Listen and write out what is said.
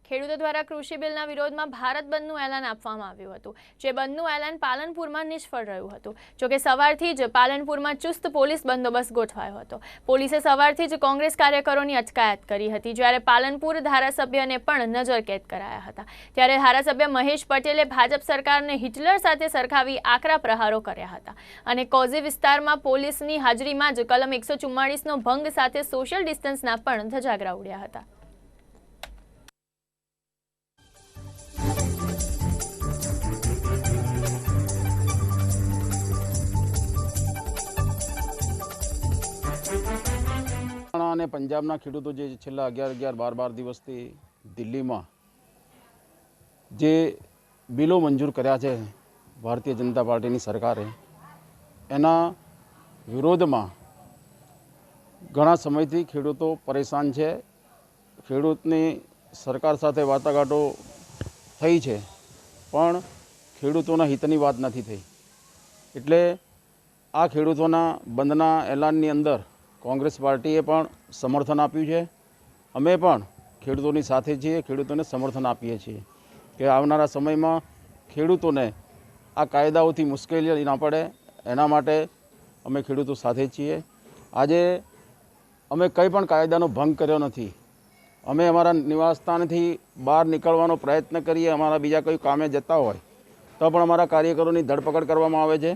ખેડૂતો દ્વારા કૃષિ બિલના વિરોધમાં ભારત બંધનું એલાન આપવામાં આવ્યું હતું, જે બંધનું એલાન પાલનપુરમાં નિષ્ફળ રહ્યું હતું। જોકે સવારથી જ પાલનપુરમાં ચુસ્ત પોલીસ બંદોબસ્ત ગોઠવાયો હતો। પોલીસે સવારથી જ કોંગ્રેસ કાર્યકરોની અટકાયત કરી હતી, જ્યારે પાલનપુર ધારાસભ્યને પણ નજરકેદ કરાયા હતા। ત્યારે ધારાસભ્ય મહેશ પટેલે ભાજપ સરકારને હિટલર સાથે સરખાવી આકરા પ્રહારો કર્યા હતા અને કોઝી વિસ્તારમાં પોલીસની હાજરીમાં જ કલમ 144નો ભંગ સાથે સોશિયલ ડિસ્ટન્સના પણ ધજાગરા ઉડ્યા હતા। અને પંજાબના ખેડૂતો જે છેલ્લા 11-12 દિવસથી દિલ્હીમાં જે બિલો મંજૂર કર્યા છે ભારતીય જનતા પાર્ટીની સરકારે, એના વિરોધમાં ઘણા સમયથી ખેડૂતો પરેશાન છે। ખેડૂતની સરકાર સાથે વાટાઘાટો થઈ છે, પણ ખેડૂતોના હિતની વાત નથી થઈ। એટલે આ ખેડૂતોના બંધના એલાનની અંદર કોંગ્રેસ પાર્ટીએ પણ સમર્થન આપ્યું છે। અમે પણ ખેડૂતોની સાથે છીએ, ખેડૂતોને સમર્થન આપીએ છીએ કે આવનારા સમયમાં ખેડૂતોને આ કાયદાઓથી મુશ્કેલી ના પડે, એના માટે અમે ખેડૂતો સાથે છીએ। આજે અમે કંઈ પણ કાયદાનો ભંગ કર્યો નથી। અમે અમારા નિવાસસ્થાનથી બહાર નીકળવાનો પ્રયત્ન કરીએ, અમારા બીજા કોઈ કામે જતા હોય તો પણ અમારા કાર્યકરોની ધરપકડ કરવામાં આવે છે।